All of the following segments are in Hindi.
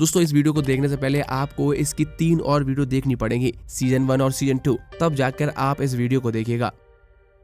दोस्तों इस वीडियो को देखने से पहले आपको इसकी 3 और वीडियो देखनी पड़ेंगी, सीजन 1 और सीजन 2, तब जाकर आप इस वीडियो को देखिएगा।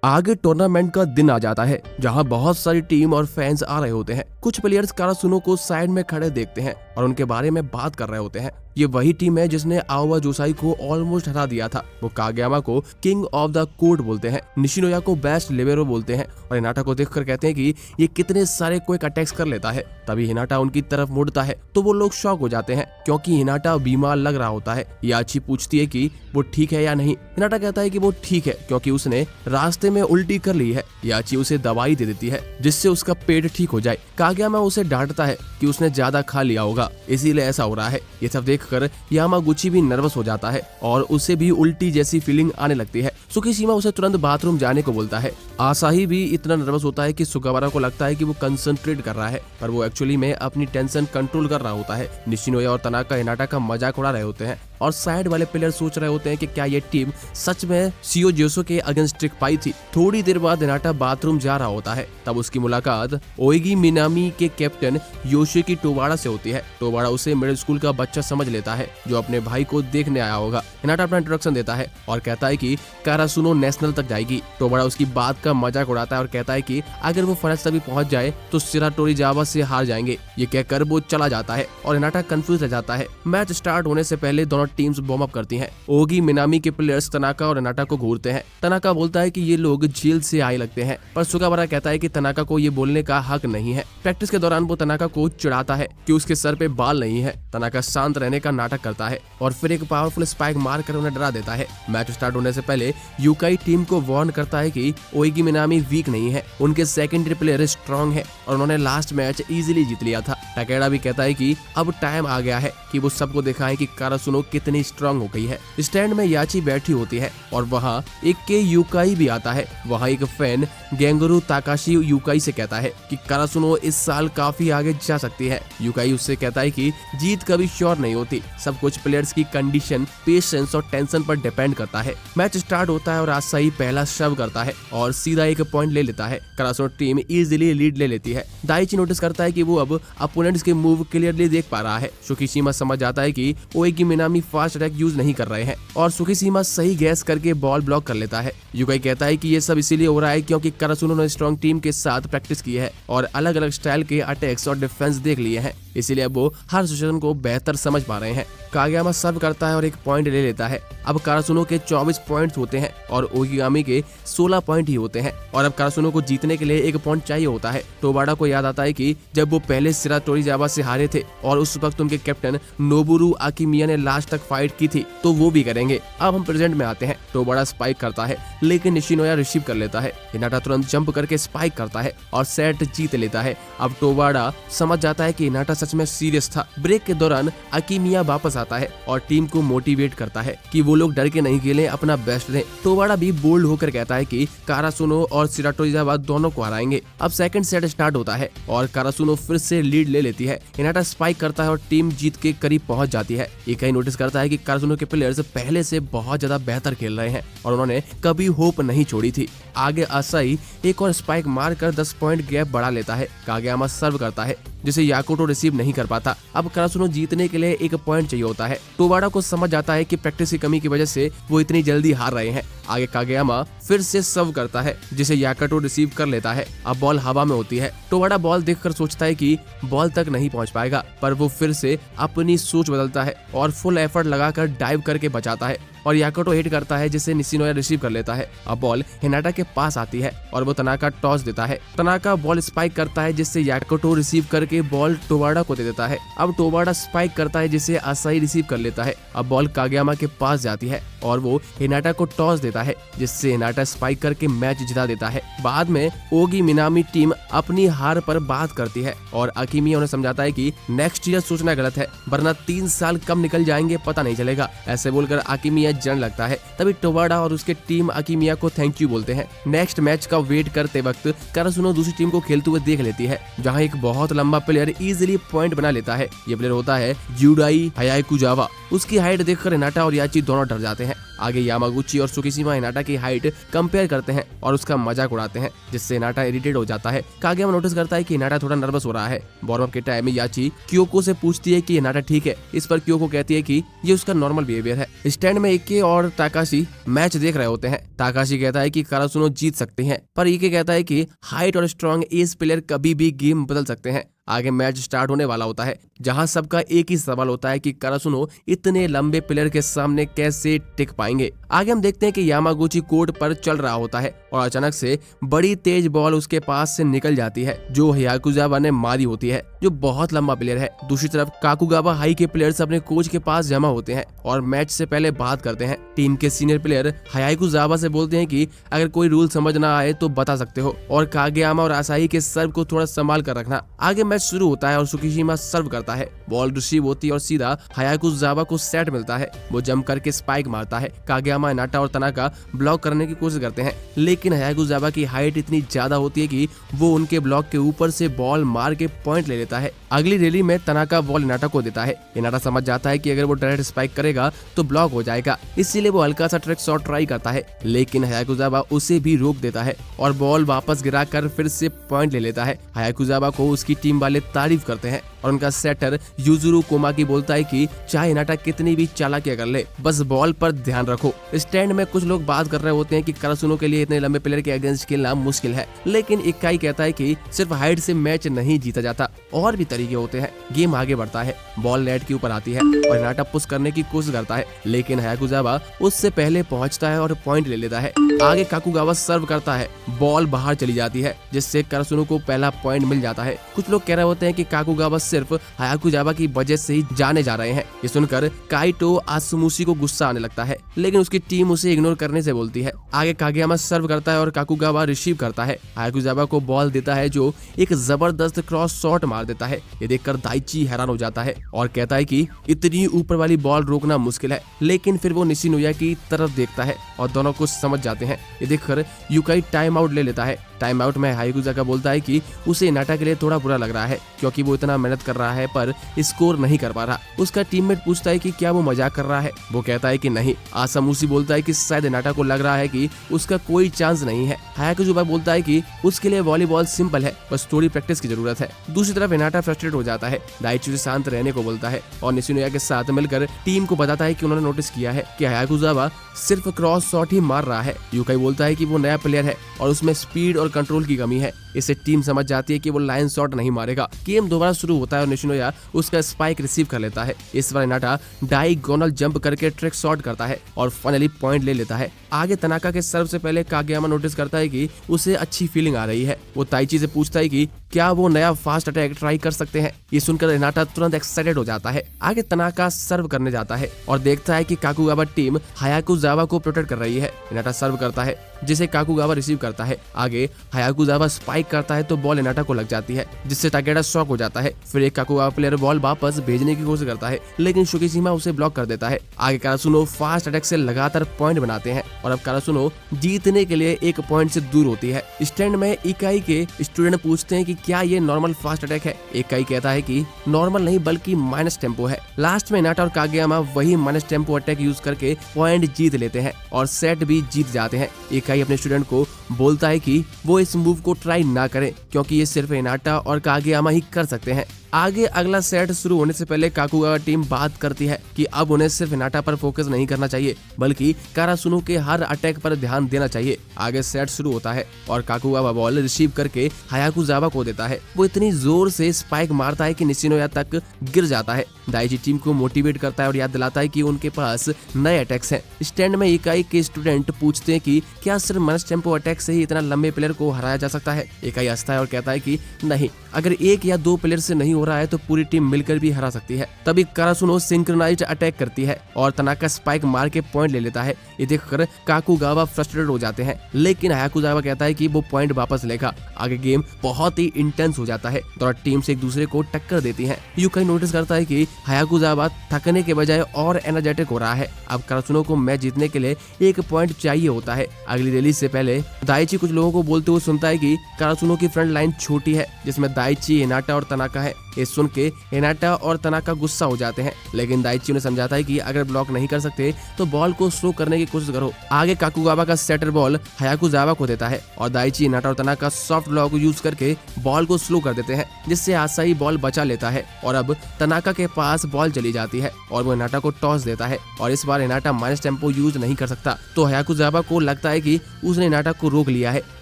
आगे टूर्नामेंट का दिन आ जाता है जहां बहुत सारी टीम और फैंस आ रहे होते हैं। कुछ प्लेयर्स कारासुनो को साइड में खड़े देखते हैं और उनके बारे में बात कर रहे होते हैं। ये वही टीम है जिसने आओवा जोसाई को ऑलमोस्ट हरा दिया था। वो कागयामा को किंग ऑफ द कोर्ट बोलते हैं, निशिनोया को बेस्ट लिबेरो बोलते हैं और हिनाटा को देखकर कहते हैं कि ये कितने सारे क्विक अटैक्स कर लेता है। तभी हिनाटा उनकी तरफ मुड़ता है तो वो लोग शॉक हो जाते हैं क्योंकि हिनाटा बीमार लग रहा होता है। याची पूछती है कि वो ठीक है या नहीं। हिनाटा कहता है कि वो ठीक है क्योंकि उसने रास्ते में उल्टी कर ली है। याची उसे दवाई दे देती है जिससे उसका पेट ठीक हो जाए। कागयामा उसे डांटता है कि उसने ज्यादा खा लिया होगा इसीलिए ऐसा हो रहा है। ये सब देखकर यामागुची भी नर्वस हो जाता है और उसे भी उल्टी जैसी फीलिंग आने लगती है। सुकीशिमा उसे तुरंत बाथरूम जाने को बोलता है। आसाही भी इतना नर्वस होता है कि सुगावारा को लगता है कि वो कंसंट्रेट कर रहा है पर वो एक्चुअली में अपनी टेंशन कंट्रोल कर रहा होता है। निशिनोया और तनाका हिनाटा का मजाक उड़ा रहे होते हैं और साइड वाले प्लेयर सोच रहे होते हैं कि क्या ये टीम सच में शियो जोसो के अगेंस्ट टिक पाई थी। थोड़ी देर बाद हिनाटा बाथरूम जा रहा होता है तब उसकी मुलाकात ओएगी मिनामी के कैप्टन योशिकी टोबाड़ा से होती है। टोबाड़ा उसे मिडिल स्कूल का बच्चा समझ लेता है जो अपने भाई को देखने आया होगा। हिनाटा अपना इंट्रोडक्शन देता है और कहता है कि कारासुनो नेशनल तक जाएगी। टोबाड़ा उसकी बात का मजाक उड़ाता है और कहता है कि अगर वो फरज तभी पहुंच जाए तो शिराटोरी जावा से हार जाएंगे। ये कहकर वो चला जाता है और हिनाटा कंफ्यूज रह जाता है। मैच स्टार्ट होने से पहले दोनों टीम्स बॉम्ब अप करती हैं। ओगी मिनामी के प्लेयर्स तनाका और हिनाटा को घूरते हैं। तनाका बोलता है कि ये लोग जेल से आए लगते हैं पर सुगावारा कहता है कि तनाका को ये बोलने का हक नहीं है। प्रैक्टिस के दौरान वो तनाका को चिढ़ाता है कि उसके सर पे बाल नहीं है। तनाका शांत रहने का नाटक करता है और फिर एक पावरफुल स्पाइक मारकर उन्हें डरा देता है। मैच स्टार्ट होने से पहले यूकाई टीम को वार्न करता है कि ओएगी मिनामी वीक नहीं है, उनके सेकेंडरी प्लेयर स्ट्रॉन्ग है और उन्होंने लास्ट मैच इजीली जीत लिया था। टाकेडा भी कहता है कि अब टाइम आ गया है कि वो सबको दिखाएं कि कारासुनो कितनी स्ट्रॉन्ग हो गई है। स्टैंड में याची बैठी होती है और वहाँ एक के यूकाई भी आता है। वहाँ एक फैन गेंगुरु ताकाशी यूकाई से कहता है कि कारासुनो इस साल काफी आगे जा सकती है। यूकाई उससे कहता है कि जीत कभी श्योर नहीं होती, सब कुछ प्लेयर्स की कंडीशन, पेशेंस और टेंशन पर डिपेंड करता है। मैच स्टार्ट होता है और आसाही पहला शव करता है और सीधा एक पॉइंट ले लेता है। कारासुनो टीम इजीली लीड ले लेती है। दाइची नोटिस करता है कि वो अब अपोनेंट्स के मूव क्लियरली देख पा रहा है। सुकीशिमा समझ जाता है कि ओएगी मिनामी फास्ट अटैक यूज नहीं कर रहे हैं और सुकीशिमा सही गैस करके बॉल ब्लॉक कर लेता है। यूकाई कहता है कि ये सब इसीलिए हो रहा है क्योंकि कारासुनो ने स्ट्रॉन्ग टीम के साथ प्रैक्टिस की है और अलग अलग स्टाइल के अटैक्स और डिफेंस देख लिए हैं, इसीलिए अब वो हर सिचुएशन को बेहतर समझ पा रहे हैं। कागयामा सर्व करता है और एक पॉइंट ले लेता है। अब कारासुनो के 24 पॉइंट्स होते हैं और ओगिगामी के 16 पॉइंट ही होते हैं और अब कारासुनो को जीतने के लिए एक पॉइंट चाहिए होता है। टोबाड़ा को याद आता है कि जब वो पहले शिराटोरी जावा से हारे थे और उस वक्त उनके कैप्टन नोबुरु आकिमिया ने लास्ट तक फाइट की थी तो वो भी करेंगे। अब हम प्रेजेंट में आते हैं। टोबाड़ा स्पाइक करता है लेकिन निशिनोया रिसीव कर लेता है। हिनाटा तुरंत जंप करके स्पाइक करता है और सेट जीत लेता है। अब टोबाड़ा समझ जाता है कि हिनाटा सच में सीरियस था। ब्रेक के दौरान आकिमिया वापस आता है और टीम को मोटिवेट करता है कि वो लोग डर के नहीं खेलें, अपना बेस्ट दें। टोबाड़ा भी बोल्ड होकर कहता है कि कारासुनो और शिराटोरी जावा दोनों को हराएंगे। अब सेकंड सेट स्टार्ट होता है और कारासुनो फिर से लीड ले लेती है। हिनाटा स्पाइक करता है और टीम जीत के करीब पहुंच जाती है। ये कहीं नोटिस करता है कि कारासुनो के प्लेयर्स पहले से बहुत ज्यादा बेहतर खेल रहे हैं और उन्होंने कभी होप नहीं छोड़ी थी। आगे आसाई एक और स्पाइक मारकर 10 पॉइंट गैप बढ़ा लेता है। कागयामा सर्व करता है जिसे याकुटो रिसीव नहीं कर पाता। अब कारासुनो जीतने के लिए एक पॉइंट चाहिए होता है। टोबाड़ा को समझ जाता है कि प्रैक्टिस की कमी की वजह से वो इतनी जल्दी हार रहे हैं। आगे कागयामा फिर से सर्व करता है जिसे याकुटो रिसीव कर लेता है। अब बॉल हवा में होती है। टोबाड़ा बॉल देखकर सोचता है कि बॉल तक नहीं पहुंच पाएगा पर वो फिर से अपनी सोच बदलता है और फुल एफर्ट लगाकर डाइव करके बचाता है और याकुटो हिट करता है जिसे निशिनोया रिसीव कर लेता है। अब बॉल हिनाटा के पास आती है और वो तनाका टॉस देता है। तनाका बॉल स्पाइक करता है जिससे याकुटो रिसीव करके बॉल टोबाड़ा को दे देता है। अब टोबाड़ा स्पाइक करता है जिसे आसाई रिसीव कर लेता है। अब बॉल कागयामा के पास जाती है और वो हिनाटा को टॉस देता है जिससे हिनाटा स्पाइक करके मैच जिता देता है। बाद में ओगी मिनामी टीम अपनी हार पर बात करती है और आकिमिया उन्हें समझाता है कि नेक्स्ट ईयर सोचना गलत है वरना 3 साल कब निकल जाएंगे पता नहीं चलेगा। ऐसे बोलकर आकिमिया जन लगता है। तभी टोबाड़ा और उसके टीम आकिमिया को थैंक यू बोलते हैं। नेक्स्ट मैच का वेट करते वक्त कारासुनो दूसरी टीम को खेलते हुए देख लेती है जहां एक बहुत लंबा प्लेयर इजीली पॉइंट बना लेता है। ये प्लेयर होता है जुडाई हयाकुजावा। उसकी हाइट देखकर हिनाटा और याची दोनों डर जाते हैं। आगे यामागुची और सुकीशिमा हिनाटा की हाइट कंपेयर करते हैं और उसका मजाक उड़ाते हैं, जिससे हिनाटा इरिटेट हो जाता है। कागेयामा नोटिस करता है कि हिनाटा थोड़ा नर्वस हो रहा है। वार्म अप के टाइम में याची क्योको से पूछती है कि हिनाटा ठीक है। इस पर क्योको कहती है कि ये उसका नॉर्मल बिहेवियर है। स्टैंड में इके और ताकाशी मैच देख रहे होते हैं। ताकाशी कहता है कि कारासुनो जीत सकते हैं, पर इके कहता है कि हाइट और स्ट्रॉन्ग एस प्लेयर कभी भी गेम बदल सकते हैं। आगे मैच स्टार्ट होने वाला होता है, जहां सबका एक ही सवाल होता है कि कारासुनो इतने लंबे प्लेयर के सामने कैसे टिक पाएंगे। आगे हम देखते हैं कि यामागुची कोर्ट पर चल रहा होता है और अचानक से बड़ी तेज बॉल उसके पास से निकल जाती है, जो हयाकुजावा ने मारी होती है, जो बहुत लंबा प्लेयर है। दूसरी तरफ काकुगावा हाई के प्लेयर्स अपने कोच के पास जमा होते हैं और मैच से पहले बात करते हैं। टीम के सीनियर प्लेयर हयाकुजावा से बोलते हैं कि अगर कोई रूल समझ ना आए तो बता सकते हो, और कागेयामा और आसाही के सर्व को थोड़ा संभाल कर रखना। आगे मैच शुरू होता है और सुकीशिमा सर्व करता है। बॉल रिसीव होती है और सीधा हयाकुजावा को सेट मिलता है। वो जंप करके स्पाइक मारता है। कागेयामा, हिनाटा और तनाका ब्लॉक करने की कोशिश करते हैं, लेकिन हयाकुजावा की हाइट इतनी ज्यादा होती है कि वो उनके ब्लॉक के ऊपर से बॉल मार के पॉइंट ले लेता है। अगली रैली में तनाका बॉल हिनाटा को देता है। हिनाटा समझ जाता है कि अगर वो डायरेक्ट स्पाइक करेगा तो ब्लॉक हो जाएगा, इसीलिए वो हल्का सा ट्रिक शॉट ट्राई करता है, लेकिन हयाकुजावा उसे भी रोक देता है और बॉल वापस गिराकर फिर से पॉइंट ले लेता है। हयाकुजावा को उसकी टीम वाले तारीफ करते हैं और उनका सेटर युजुरू कोमाकी बोलता है कि चाहे हिनाटा कितनी भी चालाकियां कर ले, बस बॉल पर ध्यान रखो। स्टैंड में कुछ लोग बात कर रहे होते हैं कि कारासुनो के लिए इतने लंबे प्लेयर के अगेंस्ट खेलना मुश्किल है, लेकिन इकाई कहता है कि सिर्फ हाइट से मैच नहीं जीता जाता, और भी तरीके होते हैं। गेम आगे बढ़ता है, बॉल नेट के ऊपर आती है और हिनाटा पुश करने की कोशिश करता है, लेकिन हयाकुजावा उससे पहले पहुंचता है और पॉइंट ले लेता है। आगे काकुगावा सर्व करता है, बॉल बाहर चली जाती है, जिससे कारासुनो को पहला पॉइंट मिल जाता है। कुछ लोग कह रहे होते हैं कि काकुगावा सिर्फ हयाकुजावा की वजह से ही जाने जा रहे हैं। ये सुनकर काइटो आसुमुशी को गुस्सा आने लगता है, लेकिन उसकी टीम उसे इग्नोर करने से बोलती है। आगे कागेयामा सर्व करता है और काकुगावा रिसीव करता है। हयाकुजावा को बॉल देता है, जो एक जबरदस्त क्रॉस शॉट मार देता है। ये देखकर दाइची हैरान हो जाता है और कहता है कि इतनी ऊपर वाली बॉल रोकना मुश्किल है, लेकिन फिर वो निशिनोया की तरफ देखता है और दोनों कुछ समझ जाते हैं। ये देखकर युकाई टाइम आउट ले लेता है। टाइम आउट में हयाकुजावा बोलता है कि उसे हिनाटा के लिए थोड़ा बुरा लग रहा है, क्योंकि वो इतना मेहनत कर रहा है पर स्कोर नहीं कर पा रहा। उसका टीममेट पूछता है कि क्या वो मजाक कर रहा है। वो कहता है कि नहीं। आसामुशी बोलता है कि शायद हिनाटा को लग रहा है कि उसका कोई चांस नहीं है। हयाकुजावा बोलता है कि उसके लिए वॉलीबॉल सिंपल है, बस थोड़ी प्रैक्टिस की जरूरत है। दूसरी तरफ हिनाटा फ्रस्ट्रेट हो जाता है। दाइची से शांत रहने को बोलता है और निशिनोया के साथ मिलकर टीम को बताता है कि उन्होंने नोटिस किया है कि हयाकुजावा सिर्फ क्रॉस शॉट ही मार रहा है। युकाई बोलता है कि वो नया प्लेयर है और उसमें स्पीड और कंट्रोल की कमी है। इससे टीम समझ जाती है कि वो लाइन शॉट नहीं मारेगा। गेम दोबारा शुरू होता है और निशिनोया उसका स्पाइक रिसीव कर लेता है। इस बार हिनाटा डायगोनल जंप करके ट्रिक शॉट करता है और फाइनली पॉइंट ले लेता है। आगे तनाका के सर्व से पहले कागेयामा नोटिस करता है कि उसे अच्छी फीलिंग आ रही है। वो ताइची से पूछता है कि क्या वो नया फास्ट अटैक ट्राई कर सकते हैं। ये सुनकर हिनाटा तुरंत एक्साइटेड हो जाता है। आगे तनाका सर्व करने जाता है और देखता है कि काकुगावा टीम हयाकुजावा को प्रोटेक्ट कर रही है। हिनाटा सर्व करता है, जिसे काकुगावा रिसीव करता है। आगे हयाकुजावा स्पाइक करता है तो बॉल हिनाटा को लग जाती है, जिससे ताकेडा शॉक हो जाता है। फिर एक काकुगावा प्लेयर बॉल वापस भेजने की कोशिश करता है, लेकिन सुकीशिमा उसे ब्लॉक कर देता है। आगे कारासुनो फास्ट अटैक से लगातार पॉइंट बनाते हैं और अब कारासुनो जीतने के लिए एक पॉइंट से दूर होती है। स्टैंड में इकाई के स्टूडेंट पूछते हैं कि क्या ये नॉर्मल फास्ट अटैक है। इकाई कहता है कि नॉर्मल नहीं बल्कि माइनस टेम्पो है। लास्ट में हिनाटा और कागेयामा वही माइनस टेम्पो अटैक यूज करके पॉइंट जीत लेते हैं और सेट भी जीत जाते हैं। इकाई अपने स्टूडेंट को बोलता है कि वो इस मूव को ट्राई ना करें, क्योंकि ये सिर्फ हिनाटा और कागेयामा ही कर सकते हैं। आगे अगला सेट शुरू होने से पहले काकुगावा टीम बात करती है कि अब उन्हें सिर्फ हिनाटा पर फोकस नहीं करना चाहिए, बल्कि कारासुनो के हर अटैक पर ध्यान देना चाहिए। आगे सेट शुरू होता है और काकुगावा बॉल रिसीव करके हयाकुजावा को देता है। वो इतनी जोर से स्पाइक मारता है कि निशिनोया तक गिर जाता है। दाइची टीम को मोटिवेट करता है और याद दिलाता है कि उनके पास नए अटैक्स हैं। स्टैंड में इकाई के स्टूडेंट पूछते हैं कि क्या सिर्फ माइनस टेम्पो अटैक से ही इतना लंबे प्लेयर को हराया जा सकता है। इकाई हंसता है और कहता है कि नहीं, अगर एक या दो प्लेयर से नहीं हो रहा है तो पूरी टीम मिलकर भी हरा सकती है। तभी कारासुनो सिंक्रोनाइज्ड अटैक करती है और तनाका स्पाइक मार के पॉइंट ले लेता है। ये देखकर काकुगावा फ्रस्ट्रेटेड हो जाते हैं, लेकिन हयाकुजावा कहता है कि वो पॉइंट वापस लेगा। आगे गेम बहुत ही इंटेंस हो जाता है। दोनों टीम से एक दूसरे को टक्कर देती हैं। युकाई नोटिस करता है कि हयाकुजावा थकने के बजाय और एनर्जेटिक हो रहा है। अब कारासुनो को मैच जीतने के लिए एक पॉइंट चाहिए होता है। अगली रैली से पहले दाइची कुछ लोगों को बोलते हुए सुनता है कि कारासुनो की फ्रंट लाइन छोटी है, जिसमें दाइची, हिनाटा और तनाका है। ये सुन के हिनाटा और तनाका गुस्सा हो जाते हैं, लेकिन दाइची उन्हें समझाता है कि अगर ब्लॉक नहीं कर सकते तो बॉल को स्लो करने की कोशिश करो। आगे काकुगावा का सेटर बॉल हायाकुजावा को देता है और दाइची, हिनाटा और तनाका सॉफ्ट लॉक यूज करके बॉल को स्लो कर देते हैं, जिससे आसाई बॉल बचा लेता है। और अब तनाका के पास बॉल चली जाती है और वो हिनाटा को टॉस देता है और इस बार हिनाटा माइनस टेम्पो यूज नहीं कर सकता। तो हायाकुजावा को लगता है कि उसने हिनाटा को रोक लिया है,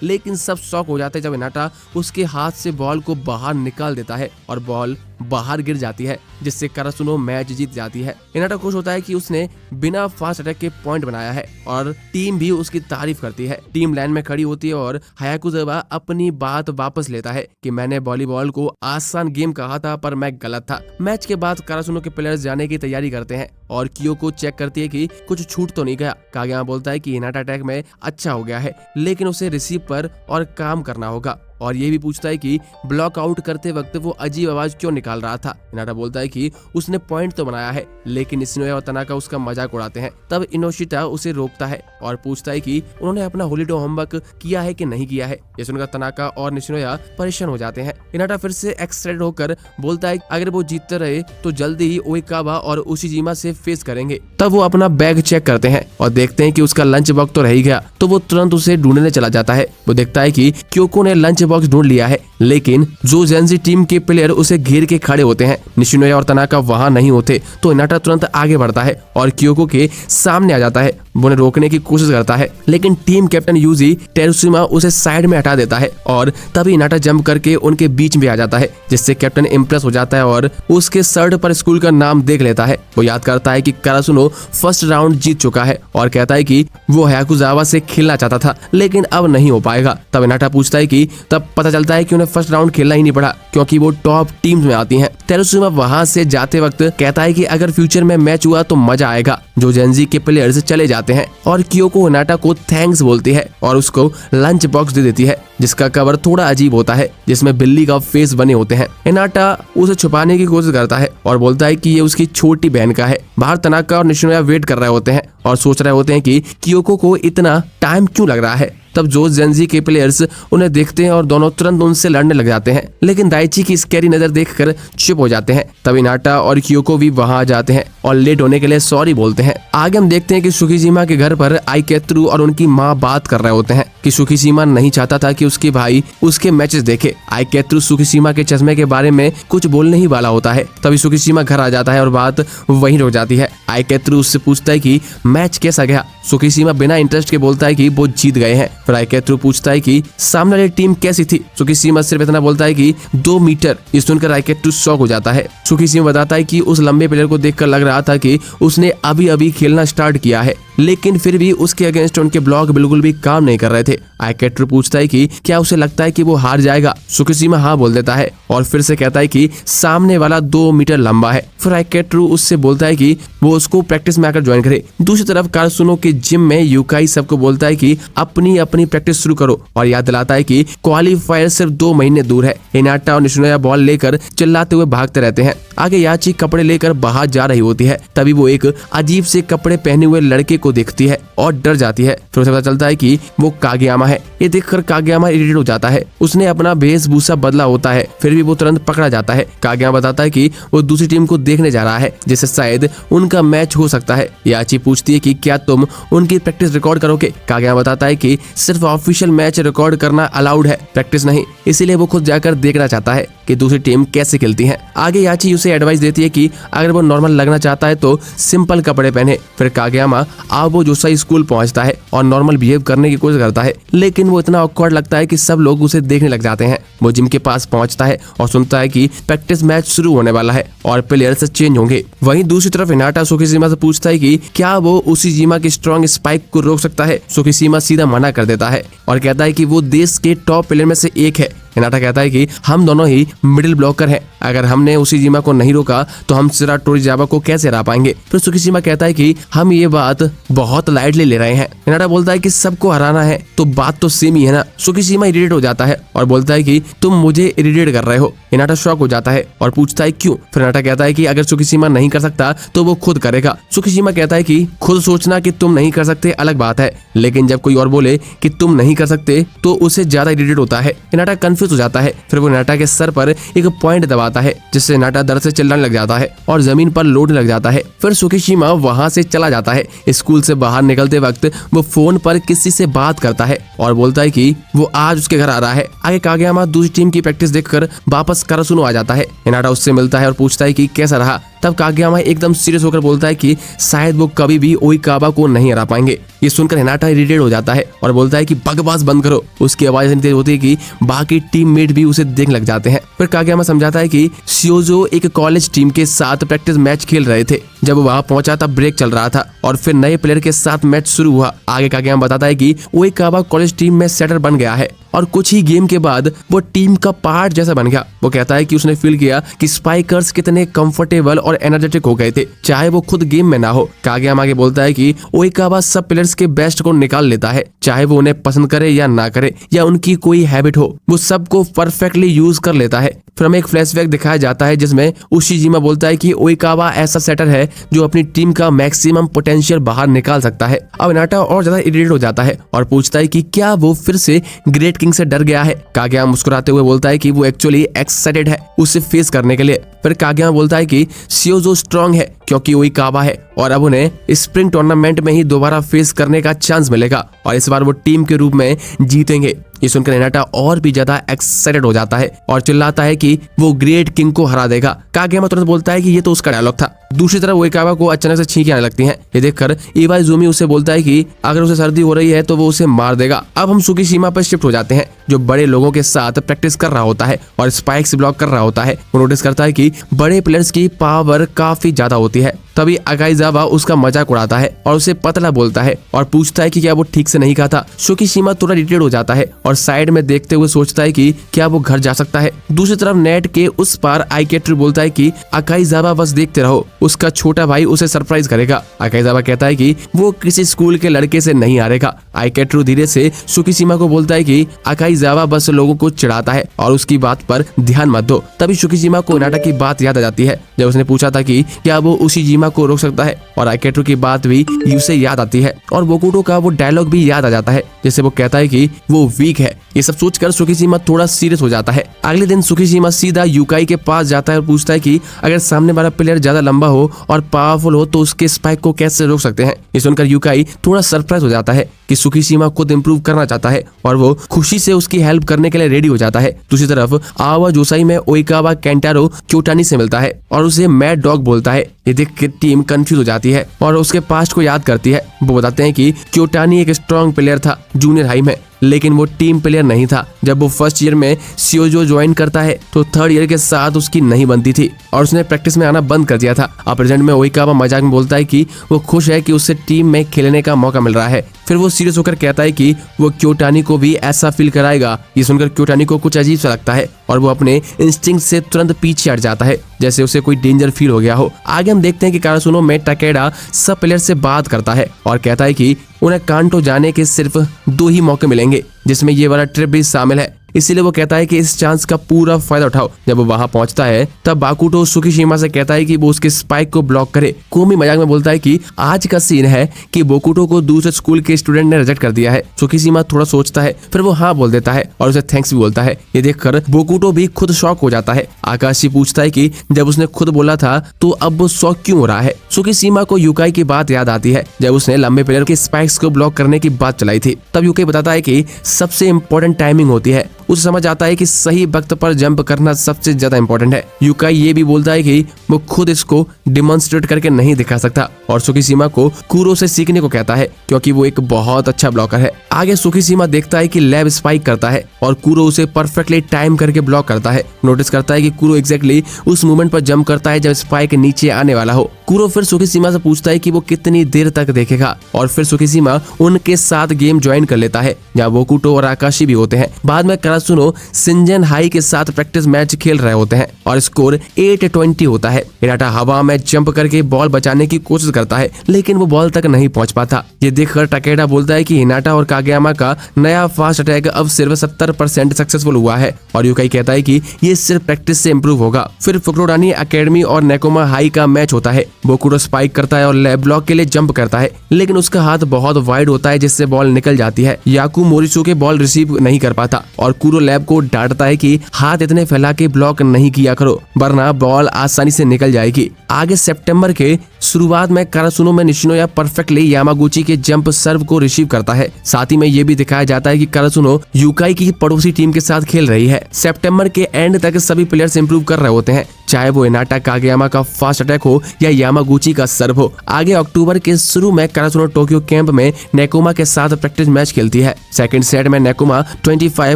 लेकिन सब शॉक हो जाते हैं जब हिनाटा उसके हाथ से बॉल को बाहर निकाल देता है और बॉल बाहर गिर जाती है, जिससे कारासुनो मैच जीत जाती है। हिनाटा खुश होता है कि उसने बिना फास्ट अटैक के पॉइंट बनाया है और टीम भी उसकी तारीफ करती है। टीम लाइन में खड़ी होती है और हायाकुजावा अपनी बात वापस लेता है कि मैंने वॉलीबॉल को आसान गेम कहा था पर मैं गलत था। मैच के बाद कारासुनो के प्लेयर्स जाने की तैयारी करते हैं और कियोको चेक करती है कि कुछ छूट तो नहीं गया। कागेयामा बोलता है कि हिनाटा अटैक में अच्छा हो गया है, लेकिन उसे रिसीव पर और काम करना होगा। और ये भी पूछता है कि ब्लॉक आउट करते वक्त वो अजीब आवाज क्यों निकाल रहा था। हिनाटा बोलता है कि उसने पॉइंट तो बनाया है, लेकिन निशिनोया और तनाका उसका मजाक उड़ाते हैं। तब इनोशिता उसे रोकता है और पूछता है कि उन्होंने अपना होलीडे होमवर्क किया है कि नहीं किया है। ये सुनकर तनाका और निशिनोया परेशान हो जाते हैं। हिनाटा फिर से एक्साइटेड होकर बोलता है अगर वो जीतते रहे तो जल्दी ही ओइकावा और उशिजिमा से फेस करेंगे। तब वो अपना बैग चेक करते हैं और देखते हैं कि उसका लंच बॉक्स तो रह ही गया, तो वो तुरंत उसे ढूंढने चला जाता है। वो देखता है कि क्योको ने लंच बॉक्स ढूंढ लिया है, लेकिन जो जेंजी टीम के प्लेयर उसे घेर के खड़े होते हैं। निशिनोया और तनाका वहां नहीं होते, तो हिनाटा तुरंत आगे बढ़ता है और क्योको के सामने आ जाता है। वो उन्हें रोकने की कोशिश करता है, लेकिन टीम कैप्टन यूजी टेरुशिमा उसे साइड में हटा देता है और तभी हिनाटा जंप करके उनके बीच में आ जाता है, जिससे कैप्टन इम्प्रेस हो जाता है और उसके शर्ट पर स्कूल का नाम देख लेता है। वो याद करता है कि कारासुनो फर्स्ट राउंड जीत चुका है और कहता है कि वो हायाकुजावा से खेलना चाहता था, लेकिन अब नहीं हो पाएगा। तब हिनाटा पूछता है कि तब पता चलता है कि उन्हें फर्स्ट राउंड खेलना ही नहीं पड़ा, क्योंकि वो टॉप टीम्स में आती हैं। टेरुशिमा वहां से जाते वक्त कहता है कि अगर फ्यूचर में मैच हुआ तो मजा आएगा। जो जेंजी के प्लेयर्स चले जाते हैं और क्योको हिनाटा को थैंक्स बोलती है और उसको लंच बॉक्स दे देती है, जिसका कवर थोड़ा अजीब होता है, जिसमें बिल्ली का फेस बने होते हैं। हिनाटा उसे छुपाने की कोशिश करता है और बोलता है कि ये उसकी छोटी बहन का है। बाहर तनाका और निशिनोया वेट कर रहे होते हैं और सोच रहे होते हैं कि क्योको को इतना टाइम क्यों लग रहा है। तब जो जेंजी के प्लेयर्स उन्हें देखते हैं और दोनों तुरंत उनसे लड़ने लग जाते हैं, लेकिन दाइची की स्कैरी नजर देखकर चुप हो जाते हैं। तब हिनाटा और क्योको भी वहां आ जाते हैं और लेट होने के लिए सॉरी बोलते हैं। आगे हम देखते हैं कि सुकीजिमा के घर पर आइकेत्रु और उनकी माँ बात कर रहे होते हैं कि सुकीजिमा नहीं चाहता था कि उसके भाई उसके मैचेस देखे। आइकेत्रु सुकीजिमा के चश्मे के बारे में कुछ बोलने ही वाला होता है, तभी सुकीजिमा घर आ जाता है और बात वहीं रुक जाती है। आइकेत्रु उससे पूछता है कि मैच कैसा गया। सुकीजिमा बिना इंटरेस्ट के बोलता है कि वो जीत गए हैं। फिर आइकेत्रु पूछता है कि सामने वाली टीम कैसी थी। सुकीजिमा सिर्फ इतना बोलता है कि 2 मीटर। ये सुनकर आइकेत्रु शॉक हो जाता है। सुकीजिमा बताता है कि उस लंबे प्लेयर को देखकर लग रहा था कि उसने अभी अभी खेलना स्टार्ट किया है, लेकिन फिर भी उसके अगेंस्ट उनके ब्लॉक बिल्कुल भी काम नहीं कर रहे थे। आइकेत्रु पूछता है कि क्या उसे लगता है कि वो हार जाएगा। सुकीजिमा हाँ बोल देता है और फिर से कहता है कि सामने वाला 2 मीटर लंबा है। फिर आइकेत्रु उससे बोलता है कि वो उसको प्रैक्टिस में आकर ज्वाइन करे। दूसरी तरफ कारासुनो के जिम में यूकाई सबको बोलता है कि अपनी अपनी प्रैक्टिस शुरू करो और याद दिलाता है कि क्वालीफायर सिर्फ 2 महीने दूर है। हिनाटा और निशिनोया बॉल लेकर चिल्लाते हुए भागते रहते हैं। आगे याची कपड़े लेकर बाहर जा रही होती है, तभी वो एक अजीब से कपड़े पहने हुए लड़के को देखती है और डर जाती है। फिर उसे पता चलता है कि वो कागेयामा है। ये देखकर कागेयामा इरिटेट हो जाता है। उसने अपना वेशभूषा बदला होता है, फिर भी वो तुरंत पकड़ा जाता है। कागेयामा बताता है कि वो दूसरी टीम को देखने जा रहा है, जिससे शायद उनका मैच हो सकता है। याची पूछती है कि क्या तुम उनकी प्रैक्टिस रिकॉर्ड करोगे। कागेयामा बताता है कि सिर्फ ऑफिशियल मैच रिकॉर्ड करना अलाउड है, प्रैक्टिस नहीं। इसीलिए वो खुद जाकर देखना चाहता है कि दूसरी टीम कैसे खेलती है। आगे याची उसे एडवाइस देती है कि अगर वो नॉर्मल लगना चाहता है तो सिंपल कपड़े पहने। फिर कागेयामा आबो जोसाई स्कूल पहुंचता है और नॉर्मल बिहेव करने की कोशिश करता है, लेकिन वो इतना ऑकवर्ड लगता है कि सब लोग उसे देखने लग जाते हैं। वो जिम के पास पहुंचता है और सुनता है कि प्रैक्टिस मैच शुरू होने वाला है और प्लेयर्स चेंज होंगे। वहीं दूसरी तरफ हिनाटा सुकीजिमा से पूछता है कि क्या वो उशिजिमा की स्ट्रॉन्ग स्पाइक को रोक सकता है। सुकीजिमा सीधा मना कर देता है और कहता है कि वो देश के टॉप प्लेयर में से एक है। हिनाटा कहता है कि हम दोनों ही मिडिल ब्लॉकर हैं, अगर हमने उशिजिमा को नहीं रोका तो हम सिरा टोरिजावा को कैसे हरा पाएंगे। फिर सुकीजिमा कहता है कि हम ये बात बहुत लाइटली ले रहे हैं। हिनाटा हिनाटा बोलता है कि सबको हराना है तो बात तो सेम ही है ना। सुकीशिमा इरिटेट हो जाता है और बोलता है कि तुम मुझे इरिटेट कर रहे हो। हिनाटा शॉक हो जाता है और पूछता है क्यों। फिर हिनाटा कहता है कि अगर सुकीशिमा नहीं कर सकता तो वो खुद करेगा। सुकीशिमा कहता है कि खुद सोचना कि तुम नहीं कर सकते अलग बात है, लेकिन जब कोई और बोले कि तुम नहीं कर सकते तो उसे ज्यादा इरिटेट होता है। हिनाटा कंफ्यूज हो जाता है। फिर वो हिनाटा के सर पर एक पॉइंट दबाता है जिससे हिनाटा दर्द से चिल्लाने लग जाता है और जमीन पर लोटने लग जाता है। फिर सुकीशिमा वहां से चला जाता है। स्कूल से बाहर निकलते वक्त वो फोन पर किसी से बात करता है और बोलता है कि वो आज उसके घर आ रहा है। आगे कागेयामा दूसरी टीम की प्रैक्टिस देखकर वापस करासुनो आ जाता है। हिनाटा उससे मिलता है और पूछता है कि कैसा रहा। तब कागेयामा एकदम सीरियस होकर बोलता है कि शायद वो कभी भी ओइकावा को नहीं हरा पाएंगे। ये सुनकर हिनाटा इरिटेट हो जाता है और बोलता है कि बकवास बंद करो। उसकी आवाज इतनी तेज होती है कि बाकी टीममेट भी उसे देखने लग जाते हैं। फिर कागेयामा समझाता है कि शियोजो एक कॉलेज टीम के साथ प्रैक्टिस मैच खेल रहे थे। जब वो वहां पहुंचा तब ब्रेक चल रहा था और फिर नए प्लेयर के साथ मैच शुरू हुआ। आगे कागेयामा बताता है कि ओइकावा कॉलेज टीम में सेटर बन गया है और कुछ ही गेम के बाद वो टीम का पार्ट जैसा बन गया। वो कहता है कि उसने फील किया कि स्पाइकर्स कितने कंफर्टेबल और एनर्जेटिक हो गए थे, चाहे वो खुद गेम में ना हो। कागेयामा आगे बोलता है कि ओइकावा सब प्लेयर्स के बेस्ट को निकाल लेता है, चाहे वो उन्हें पसंद करे या ना करे या उनकी कोई हैबिट हो, वो सबको परफेक्टली यूज कर लेता है। फिर हमें एक फ्लैशबैक दिखाया जाता है जिसमें उशिजिमा बोलता है कि ओइकावा ऐसा सेटर है जो अपनी टीम का मैक्सिमम पोटेंशियल बाहर निकाल सकता है। अब हिनाटा और ज्यादा इरिटेट हो जाता है और पूछता है कि क्या वो फिर से ग्रेट किंग से डर गया है। कागेयामा मुस्कुराते हुए बोलता है कि वो एक्चुअली एक्साइटेड है उसे फेस करने के लिए। फिर कागेयामा बोलता है कि शियोजो स्ट्रांग है क्योंकि ओइकावा है और अब उन्हें स्प्रिंग टूर्नामेंट में ही दोबारा फेस करने का चांस मिलेगा और इस बार वो टीम के रूप में जीतेंगे। ये सुनकर हिनाटा और भी ज्यादा एक्साइटेड हो जाता है और चिल्लाता है कि वो ग्रेट किंग को हरा देगा। कागेयामा तुरंत बोलता है कि ये तो उसका डायलॉग था। दूसरी तरफ ओइकावा को अचानक से छींकें आने लगती हैं। ये देखकर इवाइजुमी उसे बोलता है कि अगर उसे सर्दी हो रही है तो वो उसे मार देगा। अब हम सुकीशिमा पर शिफ्ट हो जाते हैं जो बड़े लोगों के साथ प्रैक्टिस कर रहा होता है और स्पाइक्स ब्लॉक कर रहा होता है। वो नोटिस करता है कि बड़े प्लेयर्स की पावर काफी ज्यादा होती है। तभी अकाइजावा उसका मजाक उड़ाता है और उसे पतला बोलता है और पूछता है कि क्या वो ठीक से नहीं खाता। सुकीशिमा थोड़ा इरिटेट हो जाता है और साइड में देखते हुए सोचता है कि क्या वो घर जा सकता है। दूसरी तरफ नेट के उस पार आइकेट्रू बोलता है कि अकाइजावा बस देखते रहो, उसका छोटा भाई उसे सरप्राइज करेगा। अकाइजावा कहता है कि वो किसी स्कूल के लड़के से नहीं हारेगा। आइकेट्रू धीरे से सुकीशिमा को बोलता है कि अकाइजावा बस लोगों को चिढ़ाता है और उसकी बात पर ध्यान मत दो। तभी सुकीशिमा को हिनाटा की बात याद आ जाती है जब उसने पूछा था कि क्या वो उशिजिमा को रोक सकता है और आइकेट्रू की बात भी उसे याद आती है और बोकुटो का वो डायलॉग भी याद आ जाता है जिससे वो कहता है कि वो वीक है। ये सब सोचकर सुकीशिमा थोड़ा सीरियस हो जाता है। अगले दिन सुकीशिमा सीधा यूकाई के पास जाता है और पूछता है कि अगर सामने वाला प्लेयर ज्यादा लंबा हो और पावरफुल हो तो उसके स्पाइक को कैसे रोक सकते हैं। ये सुनकर यूकाई थोड़ा सरप्राइज हो जाता है कि सुकीशिमा खुद इंप्रूव करना चाहता है और वो खुशी से उसकी हेल्प करने के लिए रेडी हो जाता है। दूसरी तरफ आवा जोसाई में ओइकावा केंटारो क्योटानी से मिलता है और उसे मैड डॉग बोलता है। ये देख के टीम कंफ्यूज हो जाती है और उसके पास्ट को याद करती है। वो बताते हैं कि क्योटानी एक स्ट्रॉन्ग प्लेयर था जूनियर हाई में, लेकिन वो टीम प्लेयर नहीं था। जब वो फर्स्ट ईयर में शियोजो ज्वाइन करता है तो थर्ड ईयर के साथ उसकी नहीं बनती थी और उसने प्रैक्टिस में आना बंद कर दिया था। अब प्रेजेंट में ओइकावा मजाक में बोलता है कि वो खुश है कि उसे टीम में खेलने का मौका मिल रहा है। फिर वो सीरियस होकर कहता है कि वो क्योटानी को भी ऐसा फील कराएगा। ये सुनकर क्योटानी को कुछ अजीब सा लगता है और वो अपने इंस्टिंक्ट से तुरंत पीछे हट जाता है जैसे उसे कोई डेंजर फील हो गया हो। आगे हम देखते हैं कि कारासुनो में टाकेडा सब प्लेयर से बात करता है और कहता है कि उन्हें कांटो जाने के सिर्फ 2 ही मौके मिलेंगे जिसमें ये वाला ट्रिप भी शामिल है, इसीलिए वो कहता है कि इस चांस का पूरा फायदा उठाओ। जब वो वहां पहुंचता है तब बाकुटो सुकीशिमा से कहता है कि वो उसके स्पाइक को ब्लॉक करे। कोमी मजाक में बोलता है कि आज का सीन है कि बोकुटो को दूसरे स्कूल के स्टूडेंट ने रिजेक्ट कर दिया है। सुकीशिमा थोड़ा सोचता है फिर वो हाँ बोल देता है और उसे थैंक्स भी बोलता है। ये देखकर बोकुटो भी खुद शॉक हो जाता है। आकाशी पूछता है कि जब उसने खुद बोला था तो अब वो शॉक क्यों हो रहा है। सुकीशिमा को यूकाई की बात याद आती है जब उसने लंबे प्लेयर के स्पाइक्स को ब्लॉक करने की बात चलाई थी। तब यूकाई बताता है कि सबसे इम्पोर्टेंट टाइमिंग होती है। उसे समझ आता है कि सही वक्त पर जंप करना सबसे ज्यादा इंपॉर्टेंट है। यूकाई ये भी बोलता है कि वो खुद इसको डिमॉन्स्ट्रेट करके नहीं दिखा सकता और सुकीशिमा को कुरो से सीखने को कहता है क्योंकि वो एक बहुत अच्छा ब्लॉकर है। आगे सुकीशिमा देखता है कि लैब स्पाइक करता है और कुरो उसे परफेक्टली टाइम करके ब्लॉक करता है। नोटिस करता है कि कुरो एग्जैक्टली उस मोमेंट पर जंप करता है जब स्पाइक नीचे आने वाला हो। कुरो फिर सुकीशिमा से पूछता है कि वो कितनी देर तक देखेगा और फिर सुकीशिमा उनके साथ गेम ज्वाइन कर लेता है जहाँ बोकुटो और आकाशी भी होते हैं। बाद में करासुनो शिंजन हाई के साथ प्रैक्टिस मैच खेल रहे होते हैं और स्कोर 8-20 होता है। हिनाटा हवा में जंप करके बॉल बचाने की कोशिश करता है लेकिन वो बॉल तक नहीं पहुंच पाता। ये देखकर टाकेडा बोलता है कि हिनाटा और कागेयामा का नया फास्ट अटैक अब सिर्फ 70% सक्सेसफुल हुआ है और यूकाई कहता है कि ये सिर्फ प्रैक्टिस से इम्प्रूव होगा। फिर फुकुरोडानी एकेडमी और नेकोमा हाई का मैच होता है। बोकुरो स्पाइक करता है और लेग ब्लॉक के लिए जंप करता है लेकिन उसका हाथ बहुत वाइड होता है जिससे बॉल निकल जाती है। याकू मोरिसो के बॉल रिसीव नहीं कर पाता और कुरो लैब को डांटता है कि हाथ इतने फैला के ब्लॉक नहीं किया करो वरना बॉल आसानी से निकल जाएगी। आगे सितंबर के शुरुआत में करासुनो में निशिनोया परफेक्टली यामागुची के जंप सर्व को रिसीव करता है। साथ ही में ये भी दिखाया जाता है कि करासुनो यूकाई की पड़ोसी टीम के साथ खेल रही है। सितंबर के एंड तक सभी प्लेयर्स इंप्रूव कर रहे होते हैं, चाहे वो हिनाटा कागेयामा का फास्ट अटैक हो या यामागुची का सर्व हो। आगे अक्टूबर के शुरू में करासुनो टोक्यो कैंप में नेकोमा के साथ प्रैक्टिस मैच खेलती है। सेकंड सेट में नेकोमा 25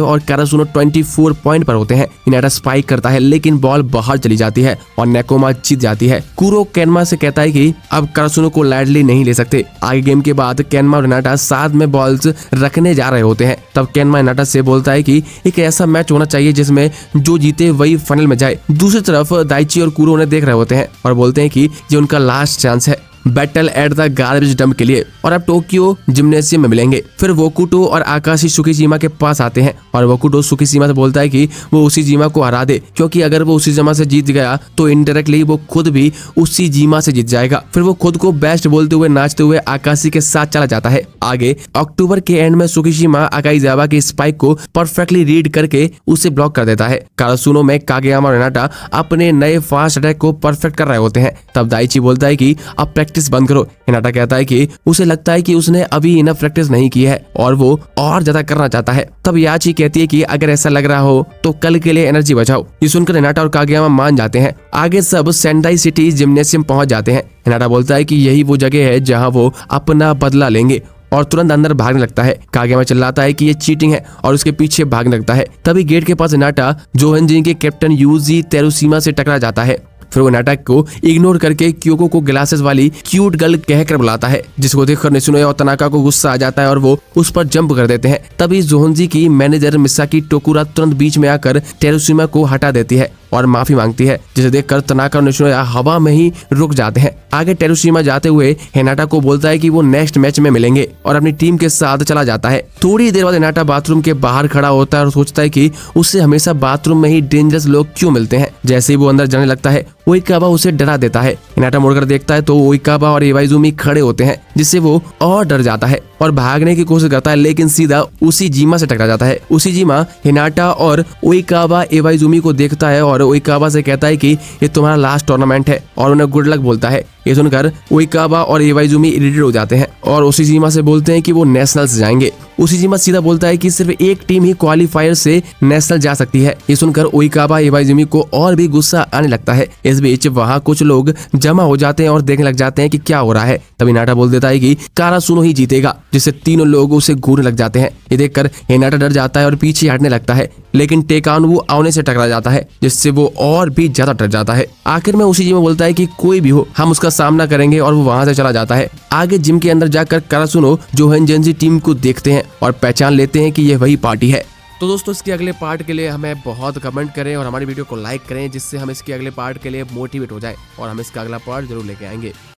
और करासुनो 24 पॉइंट पर होते हैं। हिनाटा स्पाइक करता है लेकिन बॉल बाहर चली जाती है और नेकोमा जीत जाती है। कुरो केनमा से कहता है कि अब करासुनो को लाइटली नहीं ले सकते। आगे गेम के बाद केनमा और हिनाटा साथ में बॉल्स रखने जा रहे होते हैं। तब केनमा हिनाटा से बोलता है कि एक ऐसा मैच होना चाहिए जिसमें जो जीते वही फाइनल में जाए। दूसरी तरफ दाइची और कुरो उन्हें देख रहे होते हैं और बोलते हैं कि ये उनका लास्ट चांस है battle at the garbage dump के लिए और अब टोक्यो जिम्नेशियम में मिलेंगे। फिर वोकुटो और आकाशी सुकीजीमा के पास आते हैं और वोकुटो सुकीजीमा से बोलता है कि वो उसीजीमा को हरा दे क्योंकि अगर वो उसीजीमा से जीत गया तो इनडायरेक्टली वो खुद भी उसीजीमा से जीत जाएगा। फिर वो खुद को बेस्ट बोलते हुए नाचते हुए आकाशी के साथ चला जाता है। आगे अक्टूबर के एंड में सुकीजीमा अकाइजावा की स्पाइक को परफेक्टली रीड करके उसे ब्लॉक कर देता है। करासुनो में कागेयामा और हिनाटा अपने नए फास्ट अटैक को परफेक्ट कर रहे होते हैं। तब दाइची बोलता है कि अब प्रैक्टिस बंद करो। हिनाटा कहता है कि उसे लगता है कि उसने अभी इनफ प्रैक्टिस नहीं की है और वो और ज्यादा करना चाहता है। तब याची कहती है कि अगर ऐसा लग रहा हो तो कल के लिए एनर्जी बचाओ। ये सुनकर हिनाटा और कागेयामा मान जाते हैं। आगे सब सेंडाई सिटी जिम्नेशियम पहुंच जाते हैं। हिनाटा बोलता है कि यही वो जगह है जहां वो अपना बदला लेंगे और तुरंत अंदर भागने लगता है। कागेयामा चिल्लाता है कि ये चीटिंग है और उसके पीछे भागने लगता है। तभी गेट के पास हिनाटा जोहनजिन के कैप्टन यूजी तेरुसीमा से टकरा जाता है। फिर वो हिनाटा को इग्नोर करके क्योको को ग्लासेस वाली क्यूट गर्ल कहकर बुलाता है जिसको देखकर निशिनोया और तनाका को गुस्सा आ जाता है और वो उस पर जंप कर देते हैं। तभी जोहनजी की मैनेजर मिसाकी टोकुरा तुरंत बीच में आकर तेरुसीमा को हटा देती है और माफी मांगती है जिसे देखकर तनाका और निशिनोया हवा में ही रुक जाते हैं। आगे तेरुसीमा जाते हुए हिनाटा को बोलता है कि वो नेक्स्ट मैच में मिलेंगे और अपनी टीम के साथ चला जाता है। थोड़ी देर बाद हिनाटा बाथरूम के बाहर खड़ा होता है और सोचता है कि उससे हमेशा बाथरूम में ही डेंजरस लोग क्यों मिलते हैं। जैसे ही वो अंदर जाने लगता है ओइकावा उसे डरा देता है। हिनाटा मुड़कर देखता है तो ओइकावा और इवाइजुमी खड़े होते हैं जिससे वो और डर जाता है और भागने की कोशिश करता है लेकिन सीधा उसीजीमा से टकरा जाता है। उसीजीमा हिनाटा और ओइकावा इवाइजुमी को देखता है और ओइकावा से कहता है कि ये तुम्हारा लास्ट टूर्नामेंट है और उन्हें गुड लक बोलता है। ये सुनकर ओइकावा और इवाइजुमी इरिटेट हो जाते हैं और उसीजीमा से बोलते हैं कि वो नेशनल से जाएंगे। उसीजीमा सीधा बोलता है कि सिर्फ एक टीम ही क्वालिफायर से नेशनल जा सकती है। ये सुनकर ओइकावा इवाइजुमी को और भी गुस्सा आने लगता है। इस बीच वहाँ कुछ लोग जमा हो जाते हैं और देखने लग जाते हैं कि क्या हो रहा है। तभी हिनाटा बोल देता है कि कारासुनो ही जीतेगा जिससे तीनों लोग उसे घूरने लग जाते हैं। ये देखकर हिनाटा डर जाता है और पीछे हटने लगता है लेकिन टेकानु आउने से टकरा जाता है जिससे वो और भी ज्यादा डर जाता है। आखिर में उसीजीमा बोलता है कि कोई भी हो हम उसका सामना करेंगे और वो वहां से चला जाता है। आगे जिम के अंदर जाकर कारासुनो जोहनजेंजी टीम को देखते हैं और पहचान लेते हैं कि ये वही पार्टी है। तो दोस्तों इसके अगले पार्ट के लिए हमें बहुत कमेंट करें और हमारी वीडियो को लाइक करें जिससे हम इसके अगले पार्ट के लिए मोटिवेट हो जाए और हम इसका अगला पार्ट जरूर लेके आएंगे।